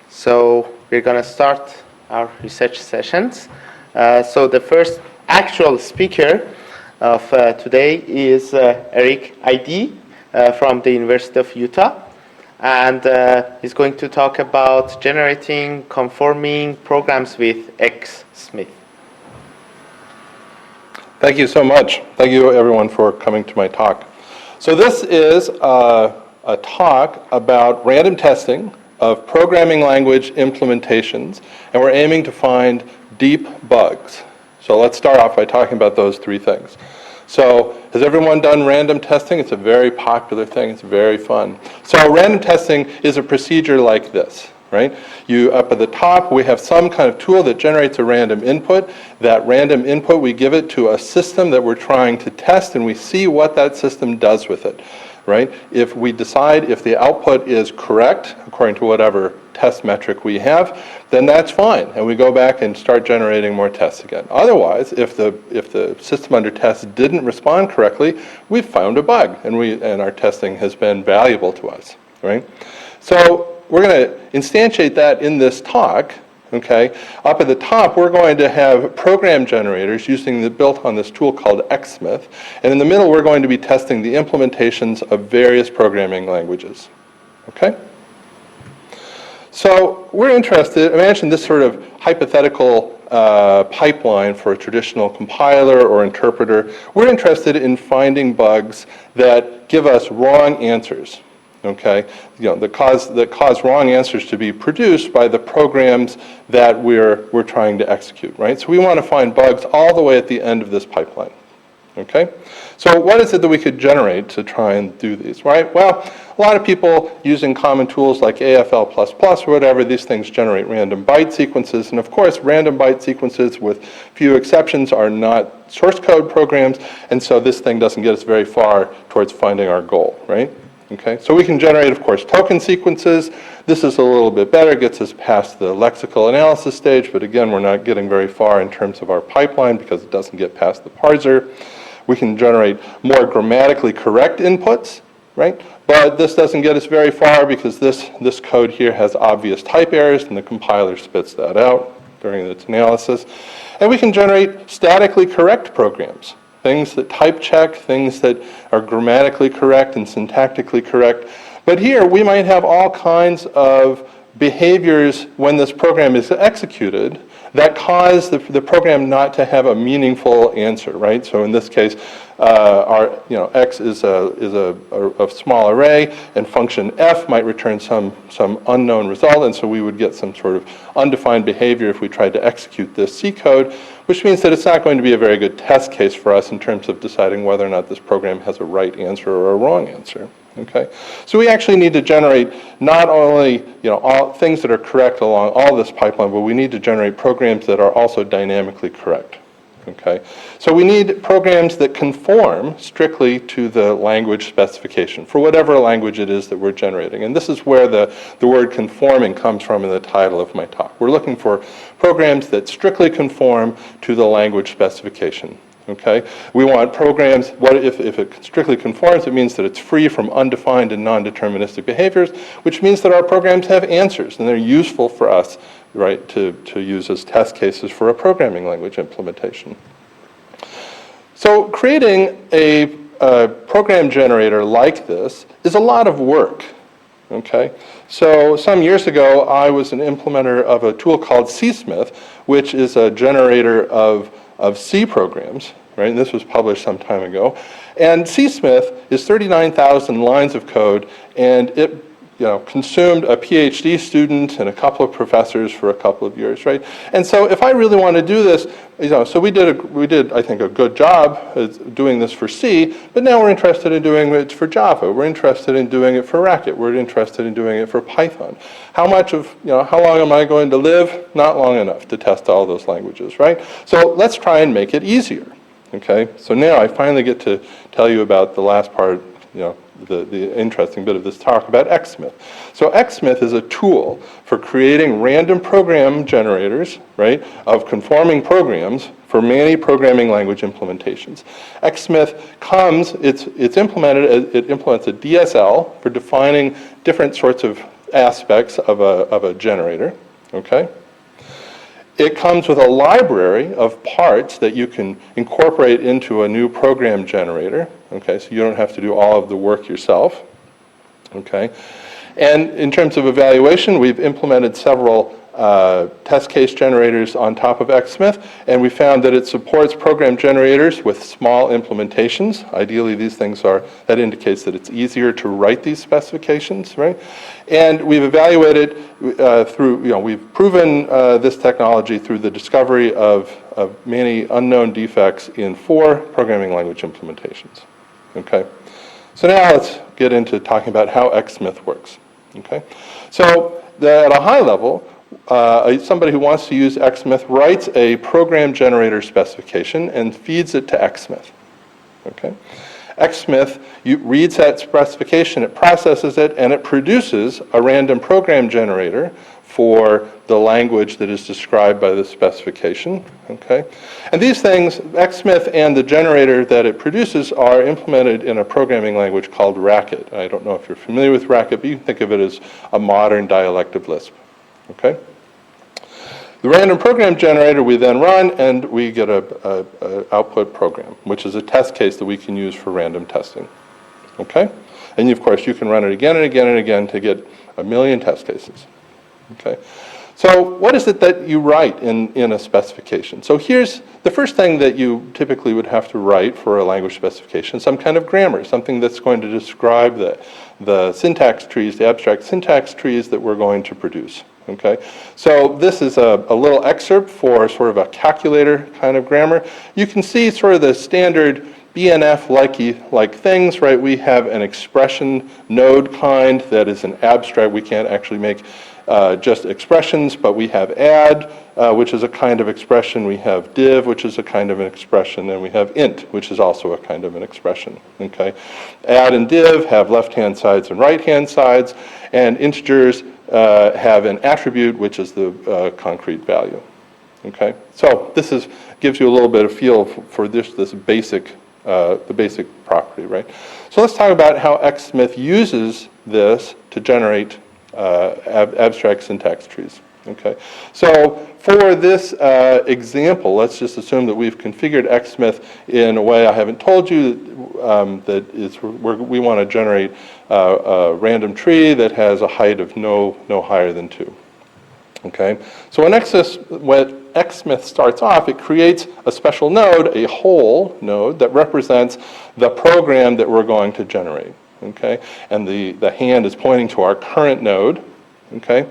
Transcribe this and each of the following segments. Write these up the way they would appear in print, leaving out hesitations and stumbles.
So we're going to start our research sessions. So the first actual speaker of today is Eric Eide from the University of Utah. And he's going to talk about generating conforming programs with Xsmith. Thank you so much. Thank you, everyone, for coming to my talk. So this is a talk about random testing of programming language implementations, and we're aiming to find deep bugs. So let's start off by talking about those three things. So has everyone done random testing? It's a very popular thing. It's very fun. So random testing is a procedure like this, right? Up at the top, we have some kind of tool that generates a random input. That random input, we give it to a system that we're trying to test, and we see what that system does with it, right? If we decide if the output is correct, according to whatever test metric we have, then that's fine, and we go back and start generating more tests again. Otherwise, if the system under test didn't respond correctly, we've found a bug, and our testing has been valuable to us, right? So we're going to instantiate that in this talk. Okay, up at the top, we're going to have program generators built on this tool called Xsmith, and in the middle, we're going to be testing the implementations of various programming languages. Okay. So we're interested. Imagine this sort of hypothetical pipeline for a traditional compiler or interpreter. We're interested in finding bugs that give us wrong answers. Okay, that cause wrong answers to be produced by the programs that we're trying to execute, right? So we want to find bugs all the way at the end of this pipeline. Okay, so what is it that we could generate to try and do these, right? Well, a lot of people using common tools like AFL++ or whatever, these things generate random byte sequences, and of course, random byte sequences, with few exceptions, are not source code programs, and so this thing doesn't get us very far towards finding our goal, right? Okay, so we can generate, of course, token sequences. This is a little bit better, gets us past the lexical analysis stage, but again, we're not getting very far in terms of our pipeline because it doesn't get past the parser. We can generate more grammatically correct inputs, right? But this doesn't get us very far because this code here has obvious type errors, and the compiler spits that out during its analysis. And we can generate statically correct programs. Things that type check, things that are grammatically correct and syntactically correct. But here we might have all kinds of behaviors when this program is executed that cause the program not to have a meaningful answer, right? So in this case, x is a small array, and function f might return some unknown result, and so we would get some sort of undefined behavior if we tried to execute this C code, which means that it's not going to be a very good test case for us in terms of deciding whether or not this program has a right answer or a wrong answer. Okay, so we actually need to generate not only all things that are correct along all this pipeline, but we need to generate programs that are also dynamically correct. Okay, so we need programs that conform strictly to the language specification for whatever language it is that we're generating, and this is where the word conforming comes from in the title of my talk. We're looking for programs that strictly conform to the language specification. Okay, we want programs, if it strictly conforms, it means that it's free from undefined and non-deterministic behaviors, which means that our programs have answers, and they're useful for us, right, to use as test cases for a programming language implementation. So creating a program generator like this is a lot of work. Okay, so some years ago, I was an implementer of a tool called Xsmith, which is a generator of C programs, right? And this was published some time ago. And Xsmith is 39,000 lines of code, and it consumed a PhD student and a couple of professors for a couple of years, right? And so if I really want to do this, so we did, I think, a good job at doing this for C, but now we're interested in doing it for Java. We're interested in doing it for Racket. We're interested in doing it for Python. How long am I going to live? Not long enough to test all those languages, right? So let's try and make it easier, okay? So now I finally get to tell you about the last part, the interesting bit of this talk about Xsmith. So Xsmith is a tool for creating random program generators, right, of conforming programs for for many programming language implementations. Xsmith it implements a DSL for defining different sorts of aspects of a generator, okay? It comes with a library of parts that you can incorporate into a new program generator, okay? So you don't have to do all of the work yourself, okay? And in terms of evaluation, we've implemented several test case generators on top of Xsmith, and we found that it supports program generators with small implementations. Ideally, these things that indicates that it's easier to write these specifications, right? And we've evaluated we've proven this technology through the discovery of many unknown defects in 4 programming language implementations, okay? So now let's get into talking about how Xsmith works, okay? So at a high level, somebody who wants to use Xsmith writes a program generator specification and feeds it to Xsmith, okay? Xsmith reads that specification, it processes it, and it produces a random program generator for the language that is described by the specification, okay? And these things, Xsmith and the generator that it produces are implemented in a programming language called Racket. I don't know if you're familiar with Racket, but you can think of it as a modern dialect of Lisp, okay? The random program generator we then run, and we get a output program, which is a test case that we can use for random testing, okay? And of course, you can run it again and again and again to get a million test cases, okay? So what is it that you write in a specification? So here's the first thing that you typically would have to write for a language specification, some kind of grammar, something that's going to describe the syntax trees, the abstract syntax trees that we're going to produce. Okay, so this is a little excerpt for sort of a calculator kind of grammar. You can see sort of the standard BNF-like things, right? We have an expression node kind that is an abstract. We can't actually make just expressions, but we have add, which is a kind of expression. We have div, which is a kind of an expression, and we have int, which is also a kind of an expression. Okay, add and div have left-hand sides and right-hand sides, and integers have an attribute, which is the concrete value. Okay, so this gives you a little bit of feel for this basic, the basic property, right? So let's talk about how Xsmith uses this to generate abstract syntax trees. Okay, so for this example, let's just assume that we've configured Xsmith in a way I haven't told you we want to generate a random tree that has a height of no higher than 2. Okay, so when Xsmith starts off, it creates a special node, a whole node that represents the program that we're going to generate. Okay, and the hand is pointing to our current node. Okay.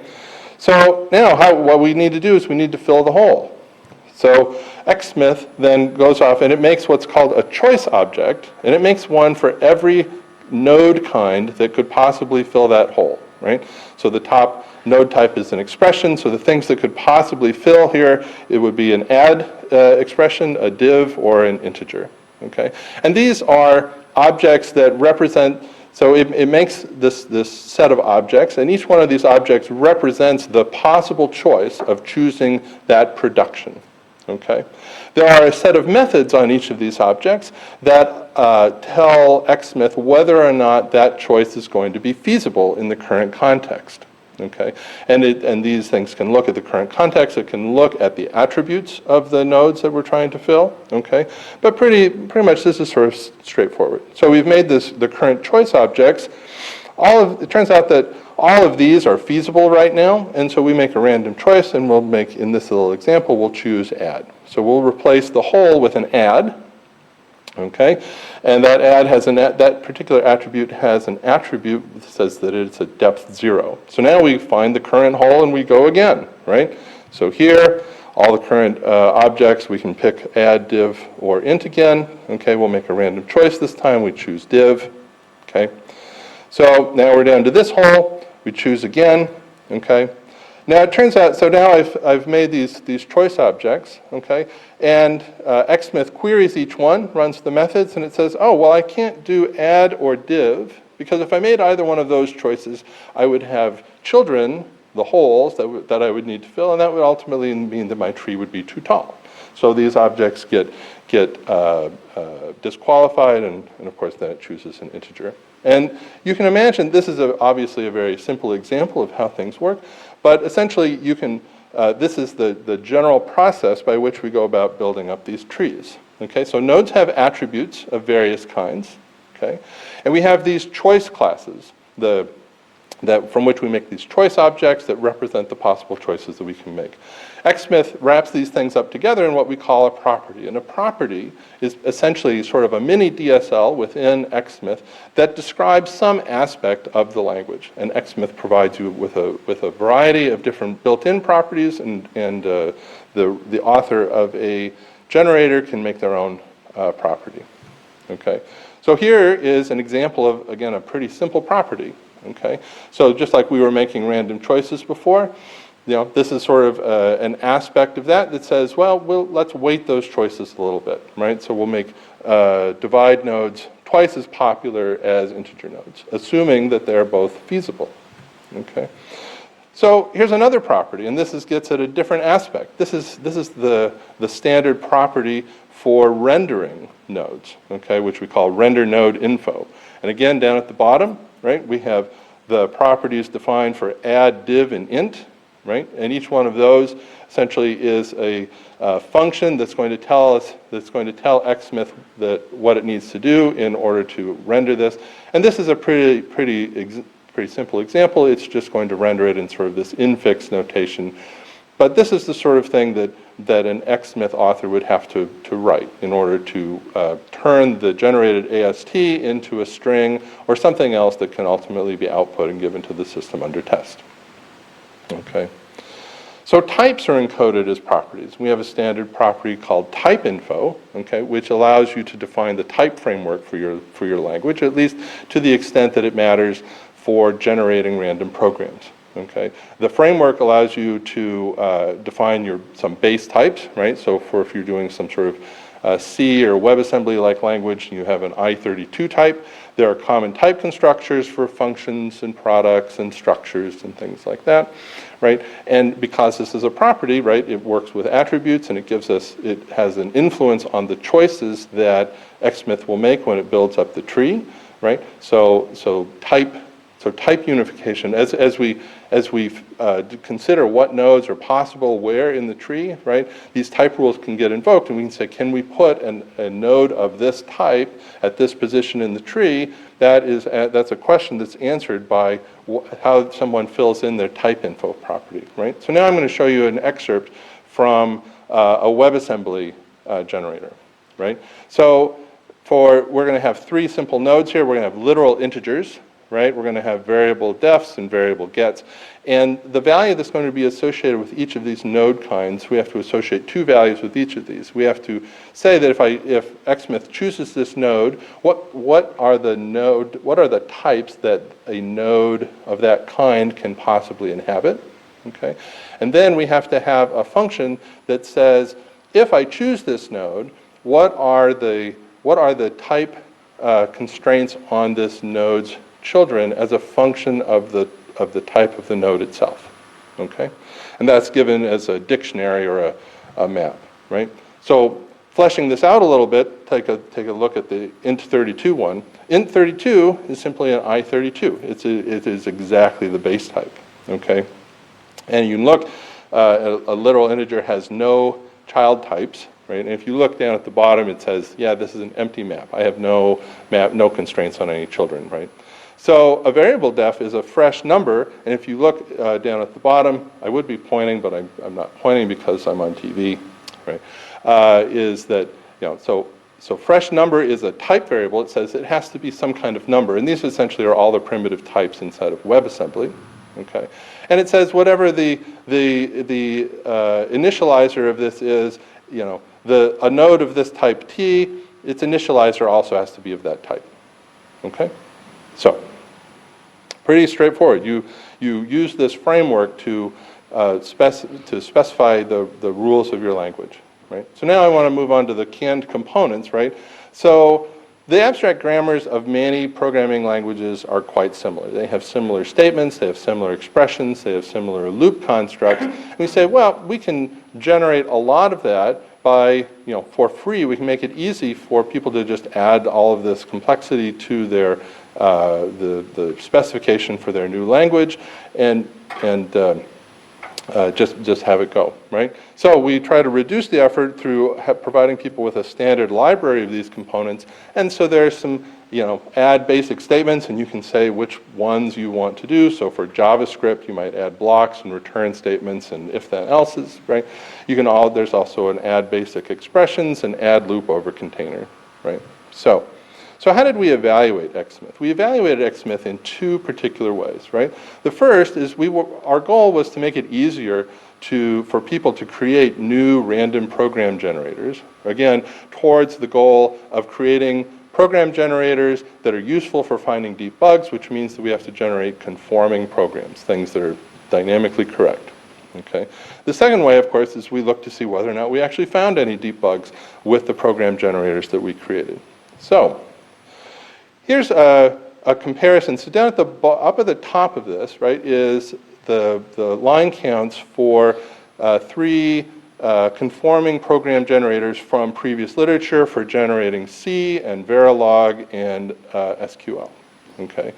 So now what we need to do is we need to fill the hole. So Xsmith then goes off and it makes what's called a choice object, and it makes one for every node kind that could possibly fill that hole, right? So the top node type is an expression, so the things that could possibly fill here, it would be an add expression, a div, or an integer, okay? And these are objects that represent. So it makes this set of objects, and each one of these objects represents the possible choice of choosing that production, okay? There are a set of methods on each of these objects that tell Xsmith whether or not that choice is going to be feasible in the current context, okay? And these things can look at the current context, it can look at the attributes of the nodes that we're trying to fill, okay? But pretty much this is sort of straightforward. So we've made the current choice objects. It turns out that all of these are feasible right now, and so we make a random choice, and we'll make, in this little example, we'll choose add. So we'll replace the whole with an add. Okay, and that add has that particular attribute has an attribute that says that it's a depth 0. So now we find the current hole and we go again, right? So here, all the current objects, we can pick add, div, or int again. Okay, we'll make a random choice this time. We choose div. Okay, so now we're down to this hole. We choose again. Okay. Now it turns out, so now I've made these choice objects, okay, and Xsmith queries each one, runs the methods, and it says, oh, well, I can't do add or div, because if I made either one of those choices, I would have children, the holes that I would need to fill, and that would ultimately mean that my tree would be too tall. So these objects get disqualified, and of course then it chooses an integer. And you can imagine this is obviously a very simple example of how things work, but essentially you can, this is the general process by which we go about building up these trees. Okay, so nodes have attributes of various kinds, okay? And we have these choice classes, from which we make these choice objects that represent the possible choices that we can make. Xsmith wraps these things up together in what we call a property. And a property is essentially sort of a mini DSL within Xsmith that describes some aspect of the language. And Xsmith provides you with a variety of different built-in properties, and the author of a generator can make their own property. Okay, so here is an example of, again, a pretty simple property. Okay, so just like we were making random choices before, this is sort of an aspect of that says, well, let's weight those choices a little bit, right? So we'll make divide nodes twice as popular as integer nodes, assuming that they're both feasible. Okay, so here's another property, and this gets at a different aspect. This is the standard property for rendering nodes, okay, which we call render node info. And again, down at the bottom, right, we have the properties defined for add, div, and int, right? And each one of those essentially is a function that's going to tell Xsmith what it needs to do in order to render this. And this is a pretty simple example. It's just going to render it in sort of this infix notation. But this is the sort of thing that an Xsmith author would have to write in order to turn the generated AST into a string or something else that can ultimately be output and given to the system under test. Okay. So types are encoded as properties. We have a standard property called type info, okay, which allows you to define the type framework for your language, at least to the extent that it matters for generating random programs. Okay, the framework allows you to define some base types, right? So if you're doing some sort of C or WebAssembly-like language, you have an I32 type. There are common type constructors for functions and products and structures and things like that, right? And because this is a property, right, it works with attributes, and it has an influence on the choices that Xsmith will make when it builds up the tree, right? So type unification, as we consider what nodes are possible where in the tree, right? These type rules can get invoked, and we can say, can we put a node of this type at this position in the tree? That's a question that's answered by how someone fills in their type info property, right? So now I'm going to show you an excerpt from a WebAssembly generator, right? So we're going to have three simple nodes here. We're going to have literal integers, right? We're going to have variable defs and variable gets. And the value that's going to be associated with each of these node kinds, we have to associate two values with each of these. We have to say that if Xsmith chooses this node, what are the types that a node of that kind can possibly inhabit? Okay? And then we have to have a function that says, if I choose this node, what are the type constraints on this node's children as a function of the type of the node itself, okay? And that's given as a dictionary or a map, right? So fleshing this out a little bit, take a look at the int32 one. Int32 is simply an I32. It is exactly the base type, okay? And you can look, a literal integer has no child types, right? And if you look down at the bottom, it says, yeah, this is an empty map. I have no constraints on any children, right? So a variable def is a fresh number, and if you look down at the bottom, I would be pointing, but I'm not pointing because I'm on TV, right? So fresh number is a type variable. It says it has to be some kind of number, and these essentially are all the primitive types inside of WebAssembly, okay? And it says whatever the initializer of this is, a node of this type T, its initializer also has to be of that type, okay? So, pretty straightforward. You use this framework to specify the rules of your language, right? So now I want to move on to the canned components, right? So the abstract grammars of many programming languages are quite similar. They have similar statements, they have similar expressions, they have similar loop constructs. And we say, well, we can generate a lot of that by, for free, we can make it easy for people to just add all of this complexity to their the specification for their new language, and just have it go, right? So we try to reduce the effort through providing people with a standard library of these components, and so there's some, add basic statements, and you can say which ones you want to do. So for JavaScript, you might add blocks and return statements and if then else's, right? There's also an add basic expressions and add loop over container, right? So how did we evaluate Xsmith? We evaluated Xsmith in two particular ways, right? The first is our goal was to make it easier for people to create new random program generators, again, towards the goal of creating program generators that are useful for finding deep bugs, which means that we have to generate conforming programs, things that are dynamically correct. Okay. The second way, of course, is we look to see whether or not we actually found any deep bugs with the program generators that we created. So here's a comparison. So down up at the top of this, right, is the line counts for 3 conforming program generators from previous literature for generating C and Verilog and SQL. Okay.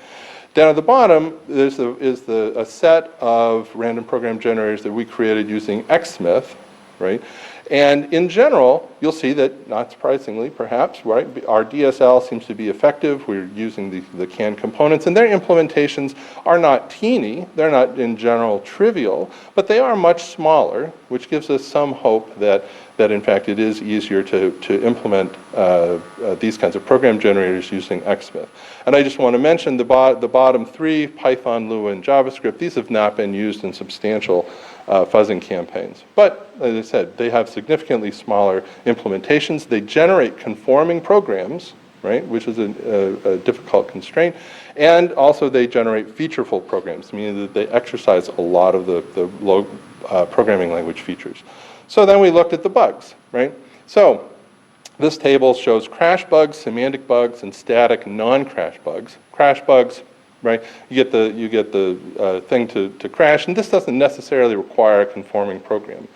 Down at the bottom is a set of random program generators that we created using Xsmith, right? And in general, you'll see that, not surprisingly perhaps, right, our DSL seems to be effective. We're using the canned components, and their implementations are not teeny. They're not in general trivial, but they are much smaller, which gives us some hope that in fact it is easier to implement these kinds of program generators using Xsmith. And I just want to mention the bottom 3, Python, Lua, and JavaScript. These have not been used in substantial fuzzing campaigns. But, as I said, they have significantly smaller implementations. They generate conforming programs, right, which is a difficult constraint. And also they generate featureful programs, meaning that they exercise a lot of the low programming language features. So then we looked at the bugs, right? So this table shows crash bugs, semantic bugs, and static non-crash bugs. Crash bugs, right? You get the thing to crash, and this doesn't necessarily require a conforming program.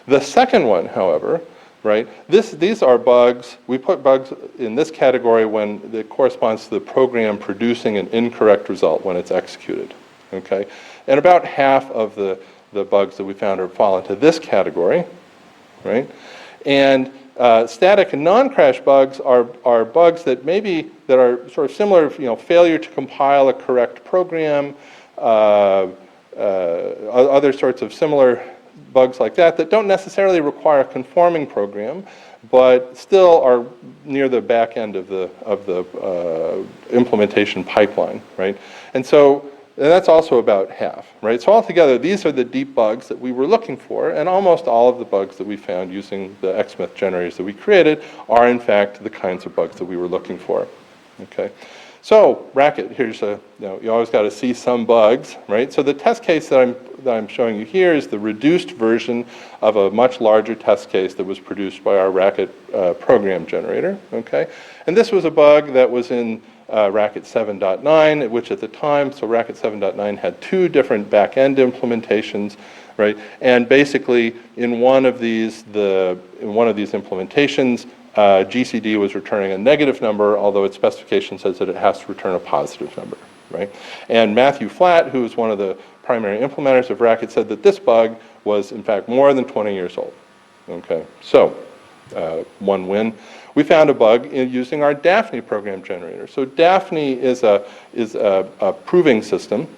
The second one, however, right? These are bugs. We put bugs in this category when it corresponds to the program producing an incorrect result when it's executed. Okay, and about half of the bugs that we found fall into this category, right? And static and non-crash bugs are bugs that are sort of similar, failure to compile a correct program, other sorts of similar bugs like that don't necessarily require a conforming program, but still are near the back end of the implementation pipeline, right? And that's also about half, right? So altogether, these are the deep bugs that we were looking for, and almost all of the bugs that we found using the Xsmith generators that we created are, in fact, the kinds of bugs that we were looking for. Okay, so Racket, here's you always got to see some bugs, right? So the test case that I'm showing you here is the reduced version of a much larger test case that was produced by our Racket program generator. Okay, and this was a bug that was in Racket 7.9, which at the time, so Racket 7.9 had 2 different back-end implementations, right? And basically, in one of these implementations, GCD was returning a negative number, although its specification says that it has to return a positive number, right? And Matthew Flatt, who is one of the primary implementers of Racket, said that this bug was, in fact, more than 20 years old. Okay, so one win. We found a bug using our Daphne program generator. So Daphne is a proving system,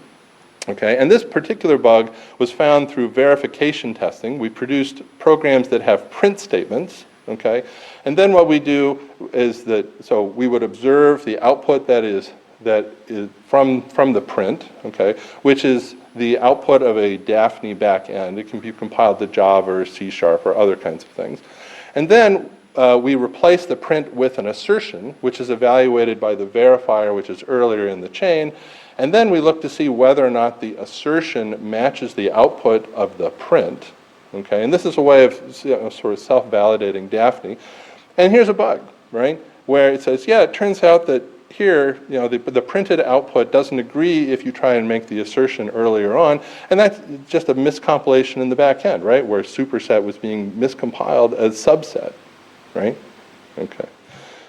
okay? And this particular bug was found through verification testing. We produced programs that have print statements, okay? And then what we do is so we would observe the output that is from the print, okay, which is the output of a Daphne backend. It can be compiled to Java or C# or other kinds of things. And then we replace the print with an assertion, which is evaluated by the verifier, which is earlier in the chain. And then we look to see whether or not the assertion matches the output of the print. Okay, and this is a way of sort of self-validating Daphne. And here's a bug, right, where it says, yeah, it turns out that here, the printed output doesn't agree if you try and make the assertion earlier on, and that's just a miscompilation in the back end, right, where superset was being miscompiled as subset, right? Okay.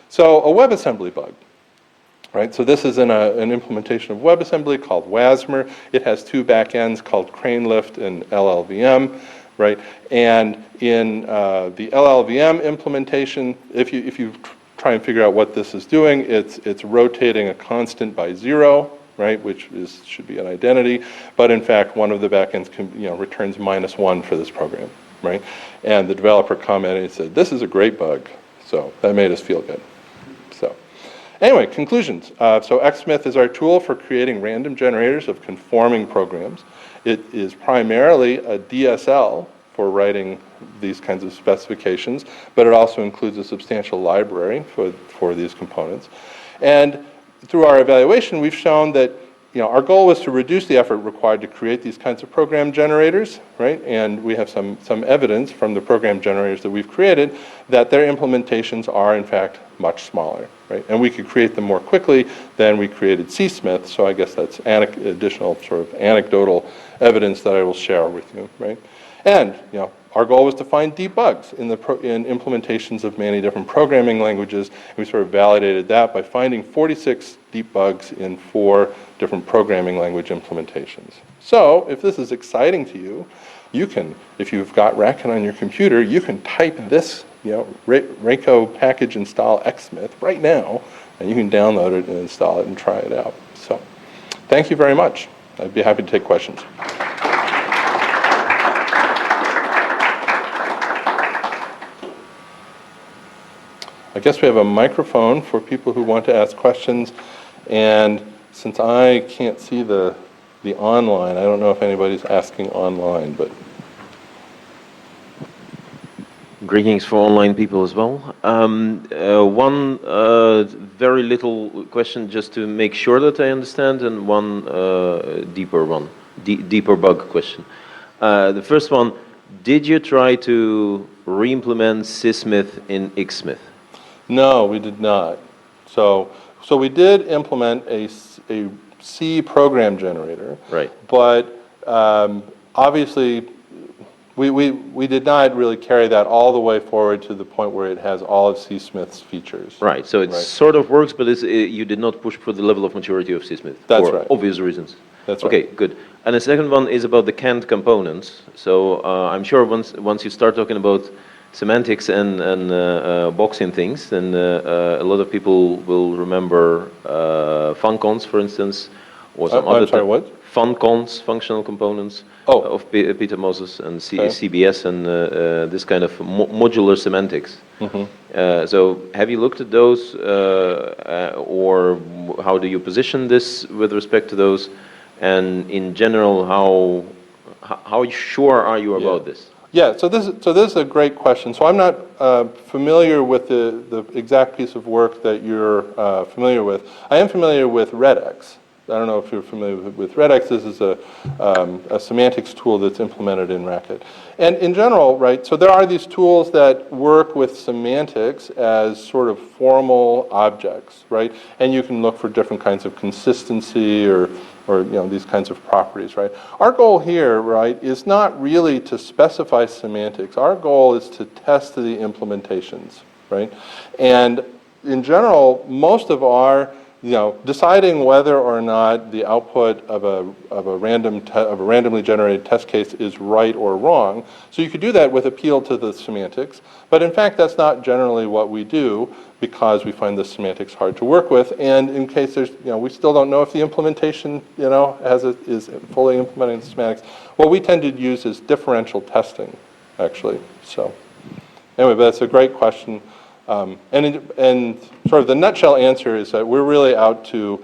So a WebAssembly bug, right? So this is in an implementation of WebAssembly called WASMer. It has two backends called CraneLift and LLVM, right? And in the LLVM implementation, if you try and figure out what this is doing, it's rotating a constant by 0, right? Which should be an identity, but in fact, one of the backends returns -1 for this program, right? And the developer commented and said, "This is a great bug." So that made us feel good. So anyway, conclusions. So Xsmith is our tool for creating random generators of conforming programs. It is primarily a DSL for writing these kinds of specifications, but it also includes a substantial library for these components. And through our evaluation, we've shown that our goal was to reduce the effort required to create these kinds of program generators, right? And we have some evidence from the program generators that we've created that their implementations are, in fact, much smaller, right? And we could create them more quickly than we created Xsmith, so I guess that's additional sort of anecdotal evidence that I will share with you, right? And, our goal was to find deep bugs in implementations of many different programming languages. And we sort of validated that by finding 46 deep bugs in 4 different programming language implementations. So, if this is exciting to you, you can, if you've got Racken on your computer, you can type this, Rako package install Xsmith right now, and you can download it and install it and try it out. So, thank you very much. I'd be happy to take questions. I guess we have a microphone for people who want to ask questions, and since I can't see the online, I don't know if anybody's asking online, but... Greetings for online people as well. One very little question just to make sure that I understand, and one deeper bug question. The first one, did you try to re-implement Xsmith in Xsmith? No, we did not. So we did implement a C program generator. Right. But obviously, we did not really carry that all the way forward to the point where it has all of Xsmith's features. Right. So it sort of works, but you did not push for the level of maturity of Xsmith. That's for right. obvious reasons. That's right. Okay, good. And the second one is about the canned components. So I'm sure once you start talking about semantics and boxing things, then a lot of people will remember funcons, for instance, or some other. I'm sorry, what? Funcons, functional components of Peter Moses and CBS and this kind of modular semantics. Mm-hmm. So have you looked at those, or how do you position this with respect to those? And in general, how sure are you about this? Yeah, so this is a great question. So I'm not familiar with the exact piece of work that you're familiar with. I am familiar with Redx. I don't know if you're familiar with Redx. This is a semantics tool that's implemented in Racket. And in general, right, so there are these tools that work with semantics as sort of formal objects, right? And you can look for different kinds of consistency or these kinds of properties, right? Our goal here, right, is not really to specify semantics. Our goal is to test the implementations, right? And in general, most of our deciding whether or not the output of a randomly generated test case is right or wrong. So you could do that with appeal to the semantics, but in fact that's not generally what we do because we find the semantics hard to work with. And in case there's, we still don't know if the implementation, is fully implementing the semantics. What we tend to use is differential testing, actually. So anyway, but that's a great question. And sort of the nutshell answer is that we're really out to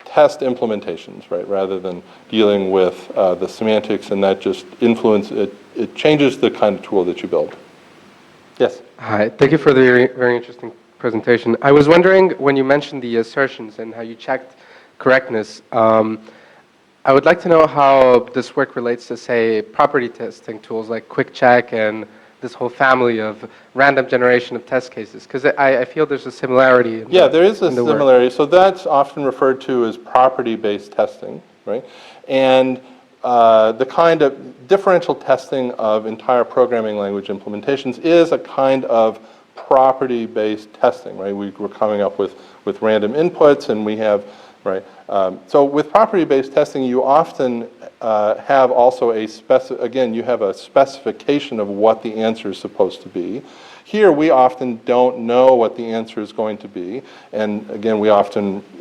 test implementations, right, rather than dealing with the semantics, and that just it changes the kind of tool that you build. Yes? Hi, thank you for the very interesting presentation. I was wondering, when you mentioned the assertions and how you checked correctness, I would like to know how this work relates to, say, property testing tools like QuickCheck and this whole family of random generation of test cases? Because I feel there's a similarity. Yeah, there is a in the work. similarity. So that's often referred to as property-based testing, right? And the kind of differential testing of entire programming language implementations is a kind of property-based testing, right? We're coming up with random inputs, and we have, right? So with property-based testing, you often have also again, you have a specification of what the answer is supposed to be. Here, we often don't know what the answer is going to be, and again,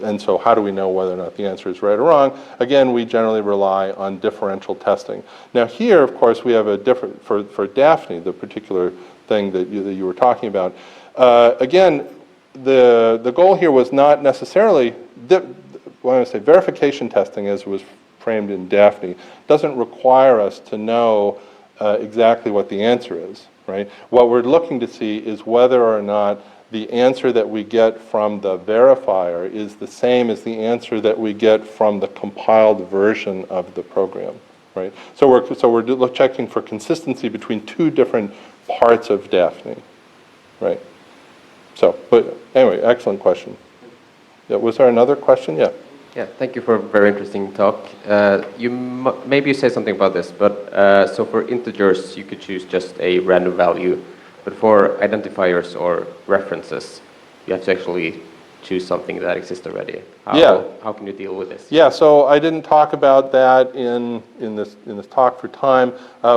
and so how do we know whether or not the answer is right or wrong? Again, we generally rely on differential testing. Now here, of course, we have a different, for Daphne, the particular thing that you were talking about, again, the goal here was not necessarily, when I say verification testing, as was framed in Daphne, doesn't require us to know exactly what the answer is, right? What we're looking to see is whether or not the answer that we get from the verifier is the same as the answer that we get from the compiled version of the program, right? So we're checking for consistency between two different parts of Daphne, right? So, but anyway, excellent question. Yeah, was there another question? Yeah. Yeah, thank you for a very interesting talk. Maybe you say something about this, but so for integers, you could choose just a random value, but for identifiers or references, you have to actually choose something that exists already. How can you deal with this? Yeah, so I didn't talk about that in this talk for time.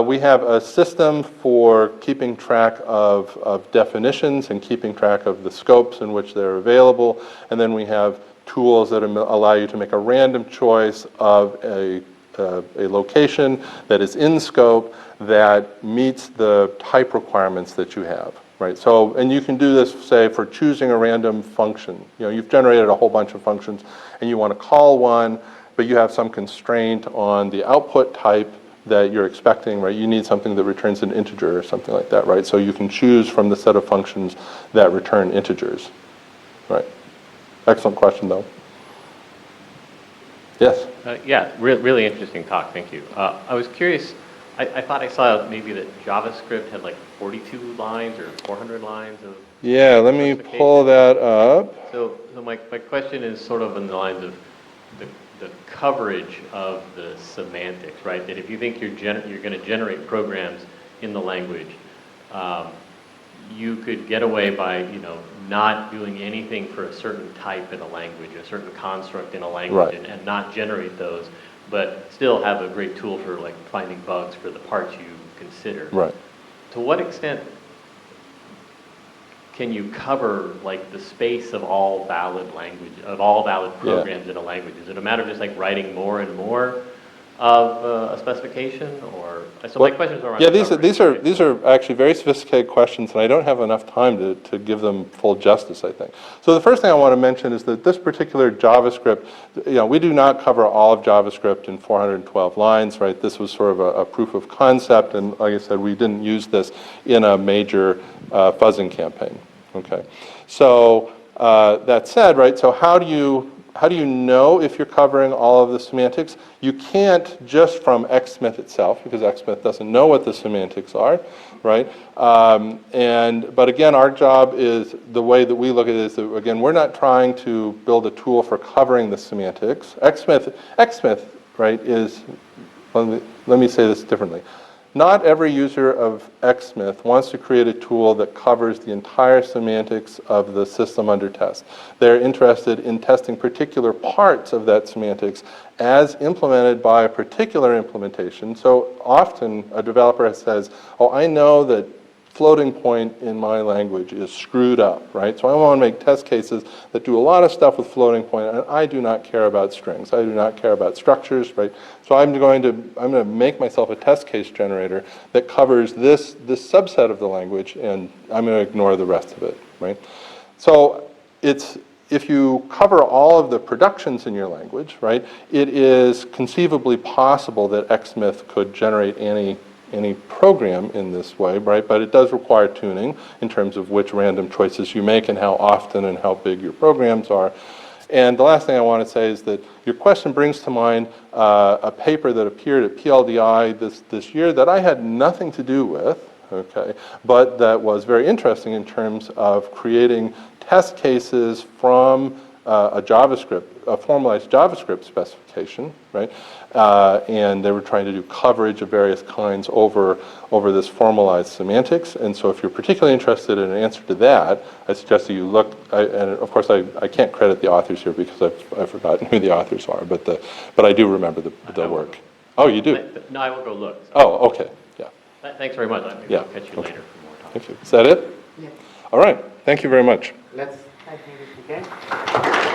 We have a system for keeping track of definitions and keeping track of the scopes in which they're available, and then we have tools that allow you to make a random choice of a location that is in scope that meets the type requirements that you have, right? So, and you can do this, say, for choosing a random function. You know, you've generated a whole bunch of functions, and you want to call one, but you have some constraint on the output type that you're expecting, right? You need something that returns an integer or something like that, right? So you can choose from the set of functions that return integers, right? Excellent question, though. Yes? Yeah, really interesting talk, thank you. I was curious, I thought I saw maybe that JavaScript had like 42 lines or 400 lines of... Yeah, let me pull that up. So my question is sort of in the lines of the coverage of the semantics, right? That if you think you're going to generate programs in the language, you could get away by, not doing anything for a certain type in a language, a certain construct in a language, Right. and not generate those, but still have a great tool for like finding bugs for the parts you consider. Right. To what extent can you cover like the space of all valid language, of all valid programs in a language? Is it a matter of just like writing more and more of a specification, or so my questions are on these are actually very sophisticated questions, and I don't have enough time to give them full justice, I think. So the first thing I want to mention is that this particular JavaScript, we do not cover all of JavaScript in 412 lines, right? This was sort of a proof of concept, and like I said, we didn't use this in a major fuzzing campaign. Okay, so that said, right? So how do you know if you're covering all of the semantics? You can't just from Xsmith itself, because Xsmith doesn't know what the semantics are, right? But again, our job is, the way that we look at it is that, again, we're not trying to build a tool for covering the semantics. Xsmith, right, is, let me say this differently. Not every user of Xsmith wants to create a tool that covers the entire semantics of the system under test. They're interested in testing particular parts of that semantics as implemented by a particular implementation. So often a developer says, oh, I know that floating point in my language is screwed up, right? So I want to make test cases that do a lot of stuff with floating point, and I do not care about strings. I do not care about structures, right? So I'm going to make myself a test case generator that covers this subset of the language, and I'm going to ignore the rest of it, right? So if you cover all of the productions in your language, right, it is conceivably possible that Xsmith could generate any program in this way, right? But it does require tuning in terms of which random choices you make and how often and how big your programs are. And the last thing I want to say is that your question brings to mind a paper that appeared at PLDI this year that I had nothing to do with, okay? But that was very interesting in terms of creating test cases from a formalized JavaScript specification, right? And they were trying to do coverage of various kinds over this formalized semantics. And so if you're particularly interested in an answer to that, I suggest that you look, and of course I can't credit the authors here because I've forgotten who the authors are, but I do remember the work. Oh, you do? No, I will go look. So. Oh, okay, yeah. Thanks very much. Maybe Yeah, I'll catch you okay. later for more talk. Thank you. Is that it? Yeah. All right, thank you very much. Let's thank you again.